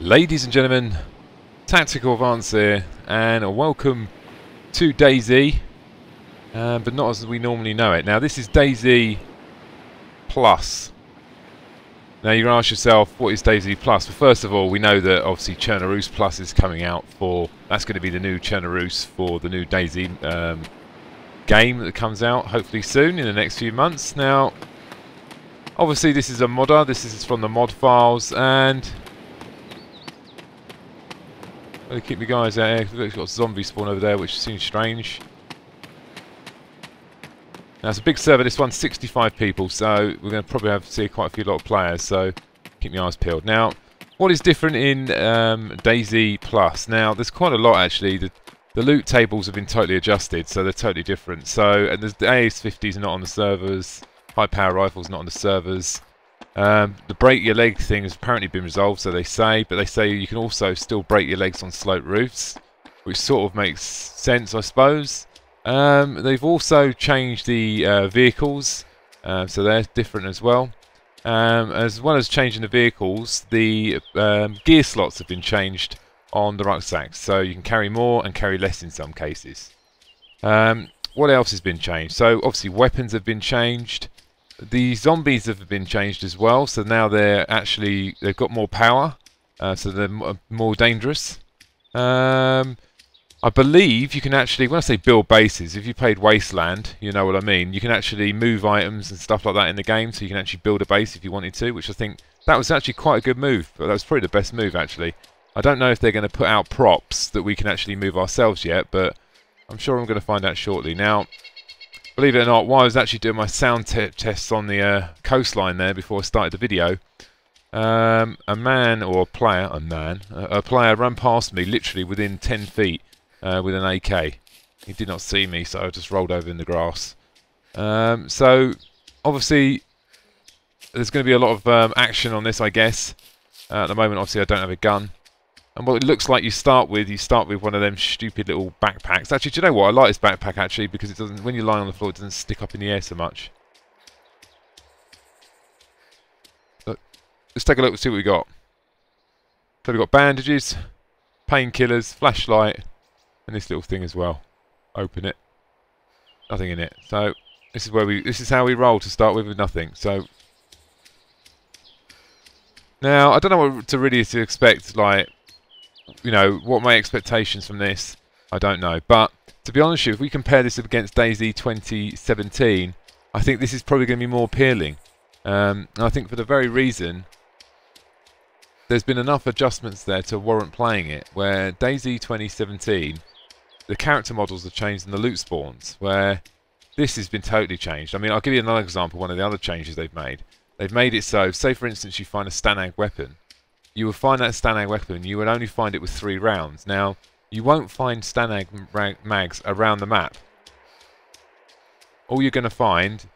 Ladies and gentlemen, Tactical Advance here, and welcome to DayZ, but not as we normally know it. Now this is DayZ Plus. Now you're going to ask yourself, what is DayZ Plus? Well, first of all, we know that obviously Chernobyl Plus is coming out for, that's going to be the new Chernobyl for the new DayZ game that comes out hopefully soon in the next few months. Now obviously this is a modder, this is from the mod files, and I'll keep my guys out here. We've got a zombie spawn over there, which seems strange. Now it's a big server. This one's 65 people, so we're going to probably have to see quite a lot of players. So keep your eyes peeled. Now, what is different in DayZ Plus? Now there's quite a lot actually. The loot tables have been totally adjusted, so they're totally different. So and the AS-50s are not on the servers. High power rifles not on the servers. The break your leg thing has apparently been resolved, so they say, but they say you can also still break your legs on sloped roofs, which sort of makes sense, I suppose. They've also changed the vehicles, so they're different as well. As well as changing the vehicles, the gear slots have been changed on the rucksacks, so you can carry more and carry less in some cases. What else has been changed? So obviously weapons have been changed. The zombies have been changed as well, so now they've got more power, so they're more dangerous. I believe you can actually, when I say build bases, if you played Wasteland, you know what I mean. You can actually move items and stuff like that in the game, so you can actually build a base if you wanted to, which I think that was actually quite a good move. But that was probably the best move actually. I don't know if they're going to put out props that we can actually move ourselves yet, but I'm sure I'm going to find out shortly. Now, believe it or not, while I was actually doing my sound tests on the coastline there before I started the video, a player ran past me literally within 10 feet with an AK. He did not see me, so I just rolled over in the grass. So obviously there's going to be a lot of action on this, I guess. At the moment, obviously, I don't have a gun. And what it looks like you start with one of them stupid little backpacks. Actually, do you know what? I like this backpack actually because it doesn't, when you lie on the floor, it doesn't stick up in the air so much. But let's take a look and see what we got. So we've got bandages, painkillers, flashlight, and this little thing as well. Open it. Nothing in it. So this is how we roll to start with nothing. So now I don't know what to really expect, like, you know, what my expectations from this, I don't know. But to be honest with you, if we compare this against DayZ 2017, I think this is probably going to be more appealing. And I think for the very reason, there's been enough adjustments there to warrant playing it. Where DayZ 2017, the character models have changed and the loot spawns, where this has been totally changed. I mean, I'll give you another example, one of the other changes they've made. They've made it so, say for instance you find a Stanag weapon. You will find that Stanag weapon, you will only find it with 3 rounds. Now, you won't find Stanag mags around the map. All you're going to find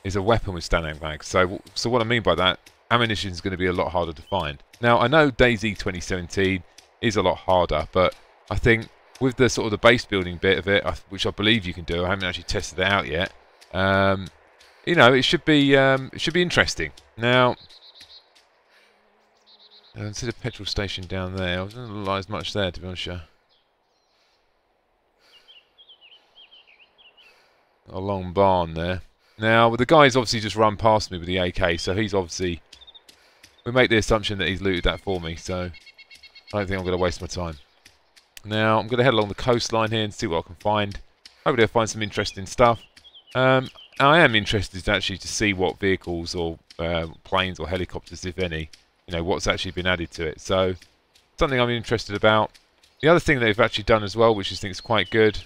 is a weapon with Stanag mags. So what I mean by that, ammunition is going to be a lot harder to find. Now, I know DayZ 2017 is a lot harder, but I think with the sort of the base building bit of it, which I believe you can do, I haven't actually tested it out yet. You know, it should be interesting. Now, I see the petrol station down there. I wasn't realised much there, to be honest with you. A long barn there. Now, the guy's obviously just run past me with the AK, so he's obviously... We make the assumption that he's looted that for me, so I don't think I'm going to waste my time. Now, I'm going to head along the coastline here and see what I can find. Hopefully I'll find some interesting stuff. I am interested actually to see what vehicles or planes or helicopters, if any, you know, what's actually been added to it. So, something I'm interested about. The other thing they've actually done as well, which I think is quite good.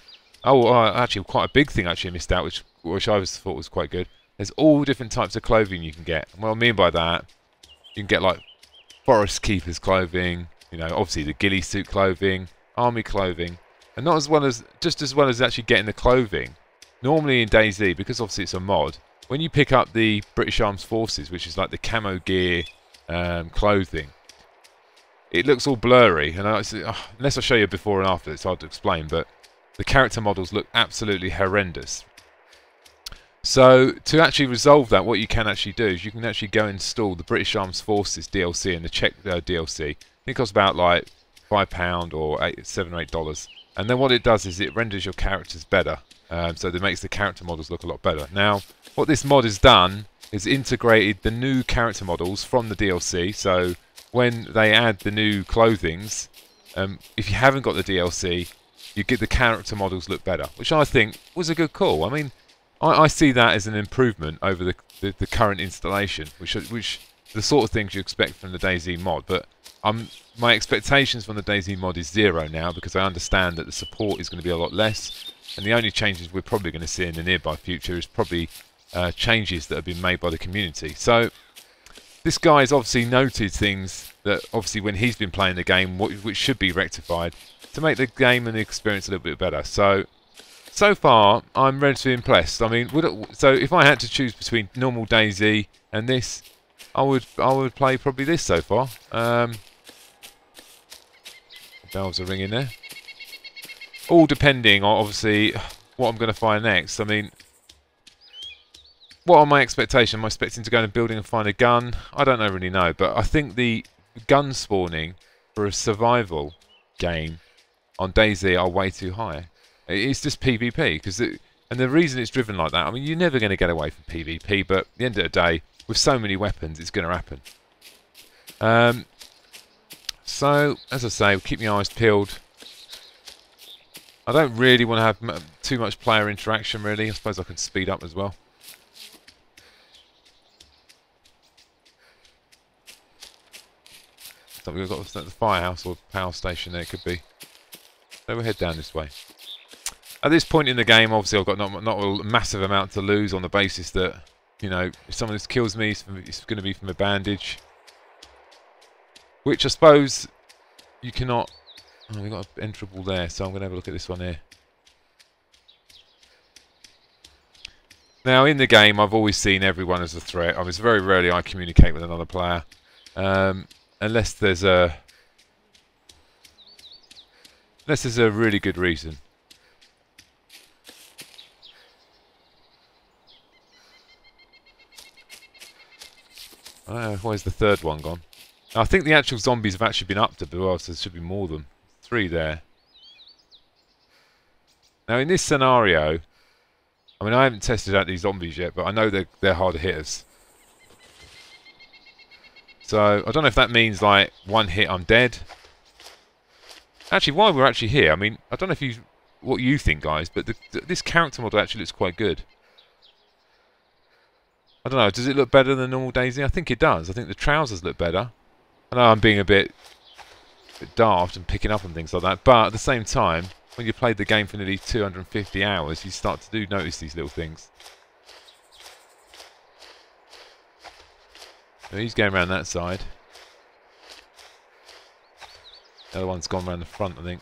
Actually, quite a big thing actually I missed out, which I thought was quite good. There's all different types of clothing you can get. And what I mean by that, you can get like forest keepers clothing, you know, obviously the ghillie suit clothing, army clothing, and not as well as actually getting the clothing. Normally in DayZ, because obviously it's a mod, when you pick up the British Armed Forces, which is like the camo gear clothing, it looks all blurry, and unless I show you before and after, it's hard to explain, but the character models look absolutely horrendous. So to actually resolve that, what you can actually do is you can actually go and install the British Armed Forces DLC and the Czech DLC. I it costs about like £5 or $7 or $8. And then what it does is it renders your characters better. So it makes the character models look a lot better. Now, what this mod has done is integrated the new character models from the DLC. So when they add the new clothings, if you haven't got the DLC, you get the character models look better, which I think was a good call. I mean, I see that as an improvement over the current installation, which the sort of things you expect from the DayZ mod. But my expectations from the DayZ mod is 0 now, because I understand that the support is going to be a lot less, and the only changes we're probably going to see in the nearby future is probably changes that have been made by the community. So this guy's obviously noted things that obviously when he's been playing the game, which should be rectified to make the game and the experience a little bit better. So far, I'm relatively impressed. I mean, so if I had to choose between normal DayZ and this, I would play probably this so far. Bells are ringing there. All depending on obviously what I'm going to find next. I mean, what are my expectations? Am I expecting to go in a building and find a gun? I don't really know, but I think the gun spawning for a survival game on DayZ are way too high. It's just PvP, and the reason it's driven like that, I mean, you're never going to get away from PvP, but at the end of the day, with so many weapons, it's going to happen. So, as I say, keep your eyes peeled. I don't really want to have too much player interaction, really. I suppose I can speed up as well. So we've got the firehouse or power station there, it could be. So we'll head down this way. At this point in the game, obviously I've got not a massive amount to lose on the basis that, you know, if someone just kills me, it's going to be from a bandage. Which I suppose you cannot... Oh, we've got an enterable there, so I'm going to have a look at this one here. Now, in the game, I've always seen everyone as a threat. I mean, it's very rarely I communicate with another player. Unless there's a really good reason. Where's the third one gone? I think the actual zombies have actually been upped as well, so there should be more of them. 3 there. Now in this scenario, I mean, I haven't tested out these zombies yet, but I know they're harder hitters. So I don't know if that means like 1 hit I'm dead. Actually, while we're actually here, I mean, I don't know if what you think, guys, but this character model actually looks quite good. I don't know, does it look better than normal DayZ? I think it does. I think the trousers look better. I know I'm being a bit daft and picking up on things like that, but at the same time, when you played the game for nearly 250 hours, you start to notice these little things. So he's going around that side. The other one's gone around the front, I think.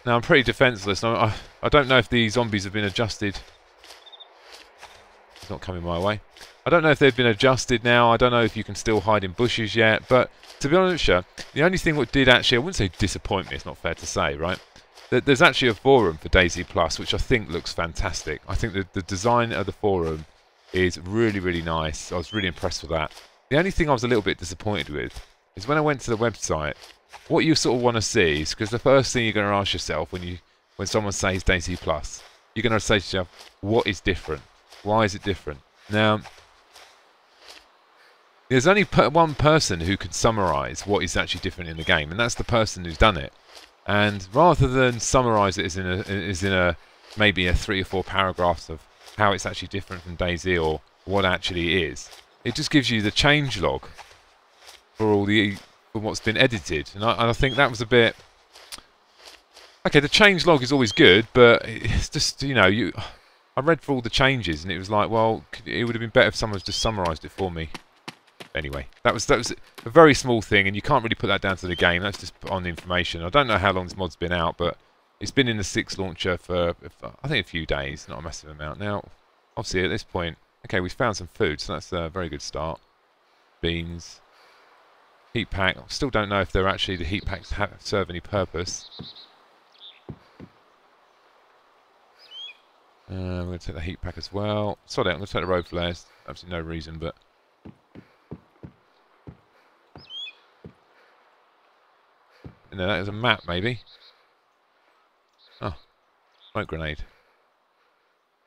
Now I'm pretty defenceless. I don't know if the zombies have been adjusted. It's not coming my way. I don't know if they've been adjusted now. I don't know if you can still hide in bushes yet. But to be honest, the only thing what did actually, I wouldn't say disappoint me, it's not fair to say, right? There's actually a forum for DayZ Plus, which I think looks fantastic. I think the design of the forum is really, really nice. I was really impressed with that. The only thing I was a little bit disappointed with is when I went to the website, what you sort of want to see is, because the first thing you're going to ask yourself when someone says DayZ Plus, you're going to say to yourself, what is different? Why is it different? Now, there's only one person who can summarise what is actually different in the game, and that's the person who's done it. And rather than summarise it as in maybe a 3 or 4 paragraphs of how it's actually different from DayZ or what actually is, it just gives you the change log for what's been edited. And I think that was a bit... Okay, the change log is always good, but it's just, you know, I read through all the changes and it was like, well, it would have been better if someone just summarised it for me. Anyway, that was a very small thing, and you can't really put that down to the game. That's just on the information. I don't know how long this mod's been out, but it's been in the 6 launcher for, I think, a few days, not a massive amount. Now, obviously, at this point, okay, we've found some food, so that's a very good start. Beans. Heat pack. I still don't know if they're actually the heat packs serve any purpose. We're going to take the heat pack as well. Sorry, I'm going to take the road flares. Absolutely no reason, but... No, that was a map, maybe. Oh, smoke grenade.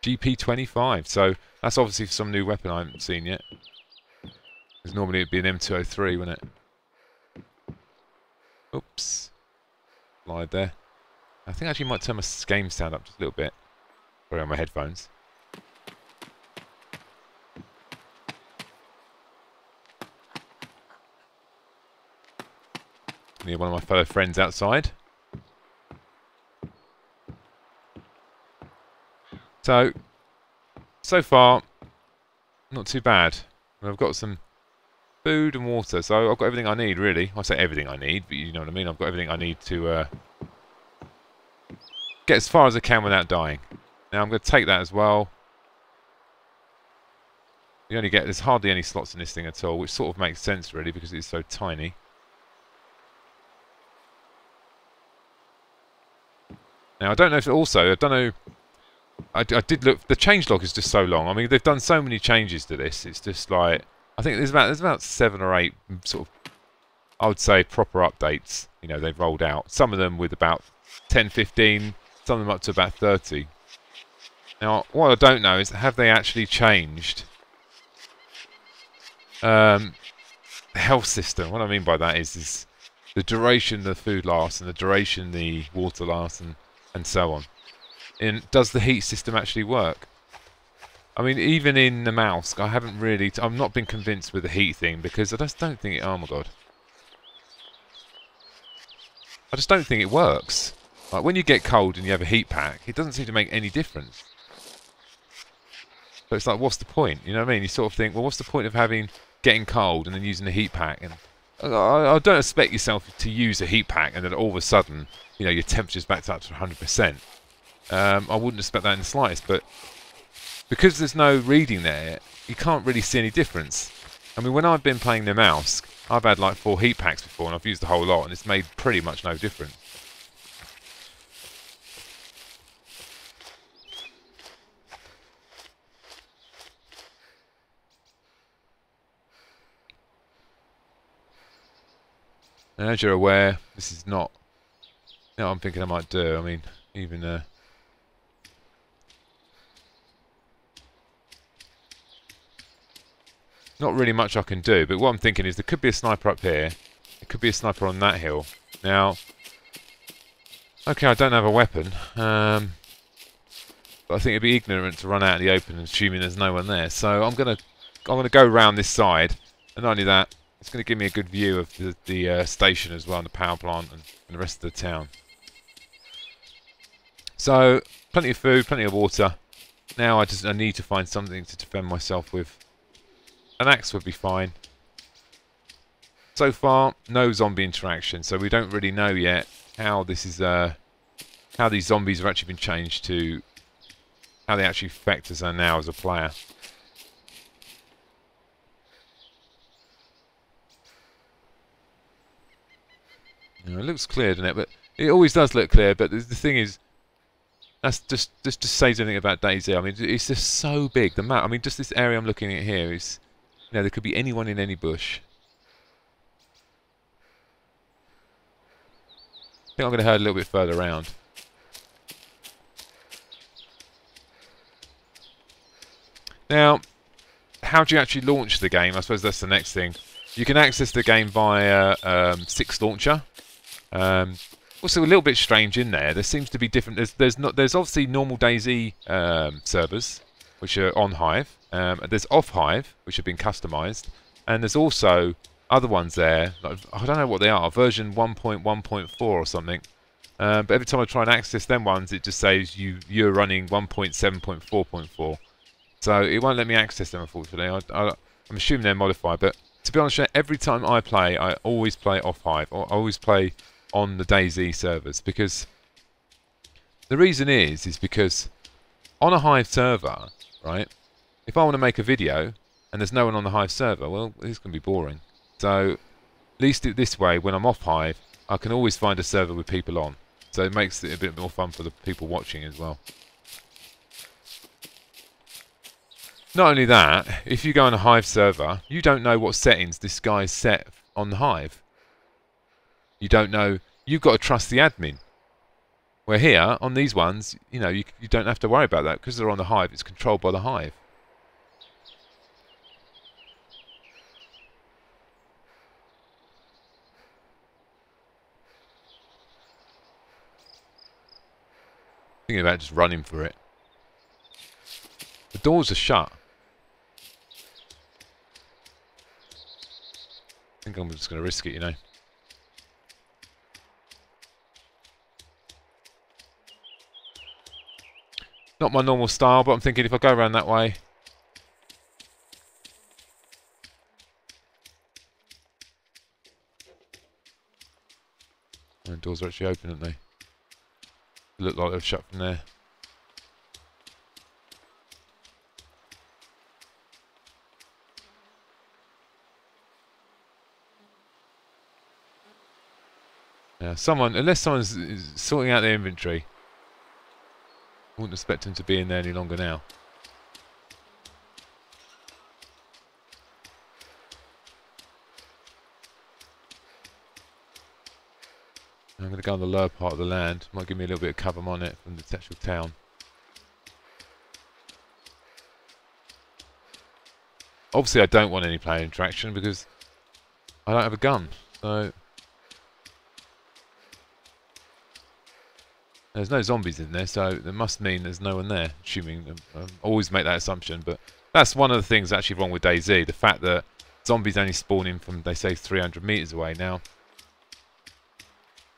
GP25. So that's obviously some new weapon I haven't seen yet. Because normally it'd be an M203, wouldn't it? Oops. Lied there. I think I actually might turn my game sound up just a little bit. Sorry, on my headphones. Near one of my fellow friends outside. So far, not too bad. I've got some food and water, so I've got everything I need, really. I say everything I need, but you know what I mean. I've got everything I need to get as far as I can without dying. Now I'm going to take that as well. There's hardly any slots in this thing at all, which sort of makes sense, really, because it's so tiny. Now I don't know if I did look. The changelog is just so long. I mean, they've done so many changes to this. It's just like I think there's about 7 or 8 sort of, I would say, proper updates. You know, they've rolled out. Some of them with about 10, 15. Some of them up to about 30. Now, what I don't know is have they actually changed the health system? What I mean by that is the duration the food lasts and the duration the water lasts and so on. And does the heat system actually work? I mean, even in the mouse, I've not been convinced with the heat thing because I just don't think oh my god. I just don't think it works. Like when you get cold and you have a heat pack, it doesn't seem to make any difference. So it's like, what's the point? You know what I mean? You sort of think, well, what's the point of getting cold and then using a heat pack? And I don't expect yourself to use a heat pack and then all of a sudden, you know, your temperature's back up to 100%. I wouldn't expect that in the slightest, but because there's no reading there, you can't really see any difference. I mean, when I've been playing the mouse, I've had like 4 heat packs before and I've used the whole lot and it's made pretty much no difference. And as you're aware, this is not, you know what I'm thinking I might do. I mean, even not really much I can do, but what I'm thinking is there could be a sniper up here. There could be a sniper on that hill. Now, okay, I don't have a weapon, but I think it'd be ignorant to run out in the open assuming there's no one there. So I'm gonna go round this side, and not only that, it's going to give me a good view of the station as well, and the power plant and the rest of the town. So, plenty of food, plenty of water. Now I need to find something to defend myself with. An axe would be fine. So far, no zombie interaction, so we don't really know yet how this is how these zombies have actually been changed to how they actually affect us now as a player. It looks clear, doesn't it? But it always does look clear. But the thing is, that's just says anything about DayZ. I mean, it's just so big. The map. I mean, just this area I'm looking at here is, you know, there could be anyone in any bush. I think I'm going to head a little bit further around. Now, how do you actually launch the game? I suppose that's the next thing. You can access the game via 6 launcher. Also a little bit strange in there. There seems to be different. There's obviously normal DayZ servers, which are on Hive. There's off Hive, which have been customised, and there's also other ones there. Like, I don't know what they are. Version 1.1.4 or something. But every time I try and access them ones, it just says you're running 1.7.4.4. So it won't let me access them, unfortunately. I'm assuming they're modified, but to be honest, every time I play, I always play off Hive. Or I always play on the DayZ servers, because the reason is because on a Hive server, right, if I want to make a video and there's no one on the Hive server, well, it's going to be boring. So at least this way, when I'm off Hive, I can always find a server with people on. So it makes it a bit more fun for the people watching as well. Not only that, if you go on a Hive server, you don't know what settings this guy's set on the Hive. You don't know. You've got to trust the admin. Where here, on these ones, you know, you don't have to worry about that because they're on the hive. It's controlled by the hive. Thinking about just running for it. The doors are shut. I think I'm just going to risk it, you know. Not my normal style, but I'm thinking if I go around that way. The doors are actually open, aren't they? They look like they're shut from there. Yeah, unless someone's sorting out their inventory, I wouldn't expect them to be in there any longer now. I'm going to go on the lower part of the land. Might give me a little bit of cover on it from the actual town. Obviously, I don't want any player interaction because I don't have a gun. So there's no zombies in there, so that must mean there's no one there. Assuming, I always make that assumption, but that's one of the things actually wrong with DayZ. The fact that zombies only spawn in from, they say, 300 meters away now.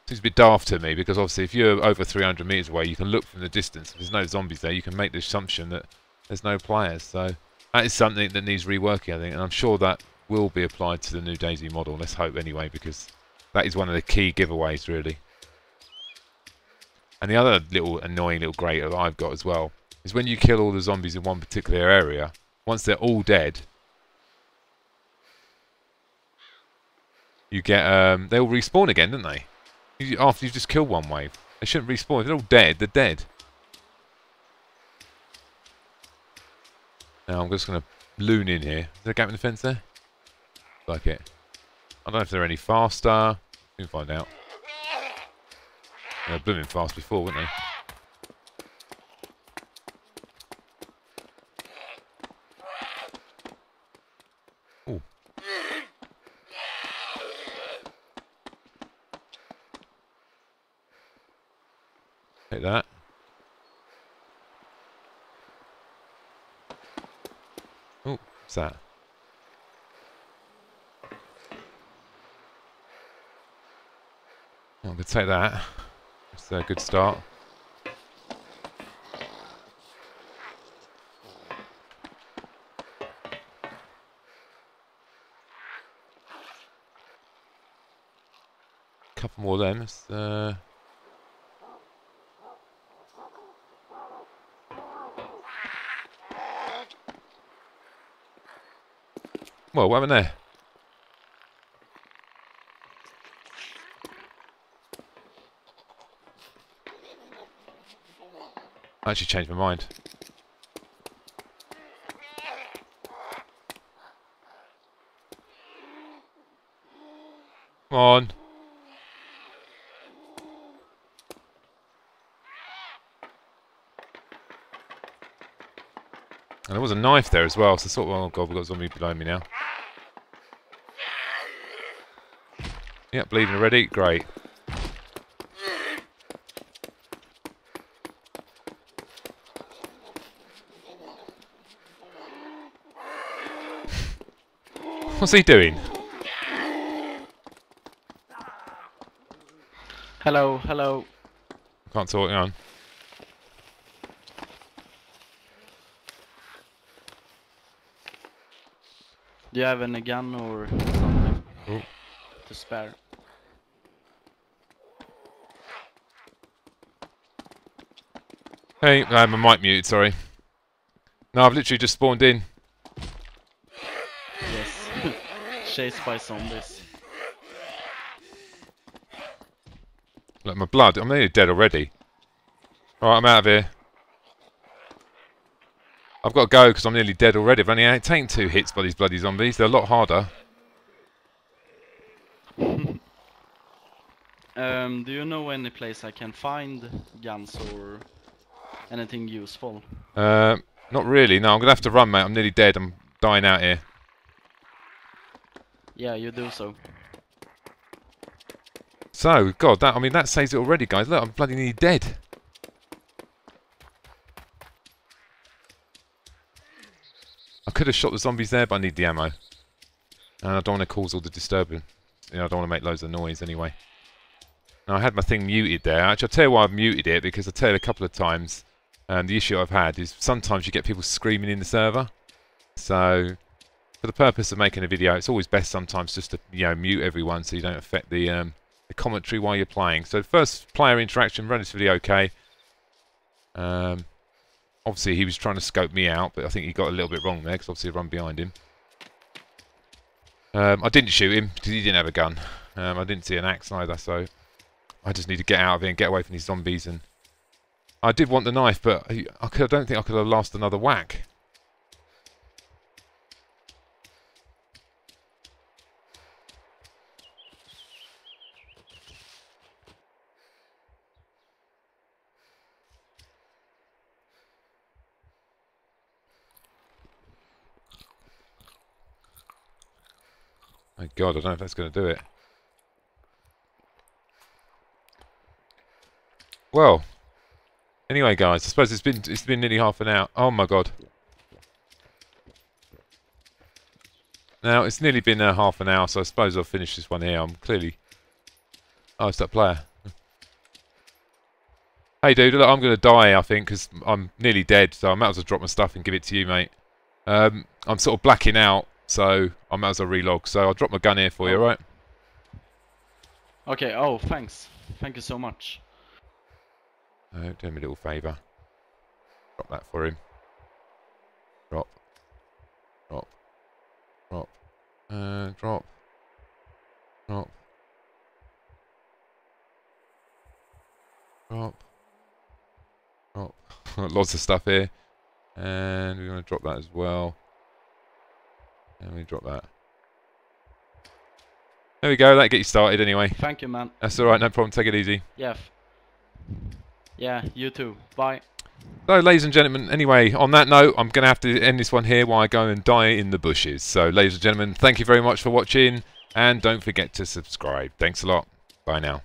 Seems a bit daft to me because obviously if you're over 300 meters away, you can look from the distance. If there's no zombies there, you can make the assumption that there's no players. So that is something that needs reworking, I think, and I'm sure that will be applied to the new DayZ model. Let's hope anyway, because that is one of the key giveaways, really. And the other little annoying little grate that I've got as well is when you kill all the zombies in one particular area, once they're all dead, you get they all respawn again, don't they? After you've just killed one wave. They shouldn't respawn. If they're all dead, they're dead. Now I'm just going to loon in here. Is there a gap in the fence there? Like it. I don't know if they're any faster. We can find out. They were blooming fast before, weren't they? Ooh. Take that. Oh, what's that? I'm going to take that. That's a good start. Couple more of them. Well, what happened there? I actually changed my mind. Come on. And there was a knife there as well, so I thought, oh god, we've got a zombie below me now. Yep, bleeding already. Great. What's he doing? Hello, hello. Can't talk, hang on. Do you have any gun or something to spare? Hey, I have my mic muted, sorry. No, I've literally just spawned in. Yes. Chased by zombies. Look, my blood, I'm nearly dead already. Alright, I'm out of here. I've got to go because I'm nearly dead already. I've only taken 2 hits by these bloody zombies. They're a lot harder. Do you know any place I can find guns or anything useful? Not really. No, I'm gonna have to run, mate. I'm nearly dead. I'm dying out here. Yeah, you do so. So, God, I mean, that saves it already, guys. Look, I'm bloody nearly dead. I could have shot the zombies there, but I need the ammo. And I don't want to cause all the disturbance. You know, I don't want to make loads of noise anyway. Now, I had my thing muted there. Actually, I'll tell you why I've muted it, because I'll tell you a couple of times. The issue I've had is sometimes you get people screaming in the server. So, for the purpose of making a video, it's always best sometimes just to, you know, mute everyone so you don't affect the commentary while you're playing. So, first player interaction, relatively okay. Obviously, he was trying to scope me out, but I think he got a little bit wrong there, because obviously I run behind him. I didn't shoot him, because he didn't have a gun. I didn't see an axe either, so I just need to get out of here and get away from these zombies. And I did want the knife, but I don't think I could have lost another whack. My God, I don't know if that's going to do it. Well, anyway, guys, I suppose it's been nearly half an hour. Oh my God! Now it's nearly been half an hour, so I suppose I'll finish this one here. I'm clearly. Oh, it's that player. Hey, dude, look, I'm going to die, I think, because I'm nearly dead. So I might as well drop my stuff and give it to you, mate. I'm sort of blacking out, so I might as well relog. So I'll drop my gun here for you, alright? Okay, oh, thanks. Thank you so much. Do him a little favour. Drop that for him. Drop. Drop. Drop. Drop. Drop. Drop. Drop. Lots of stuff here. And we're going to drop that as well. And we drop that. There we go, that'll get you started anyway. Thank you, man. That's alright, no problem, take it easy. Yeah. Yeah, you too. Bye. So, ladies and gentlemen, anyway, on that note, I'm going to have to end this one here while I go and die in the bushes. So, ladies and gentlemen, thank you very much for watching, and don't forget to subscribe. Thanks a lot. Bye now.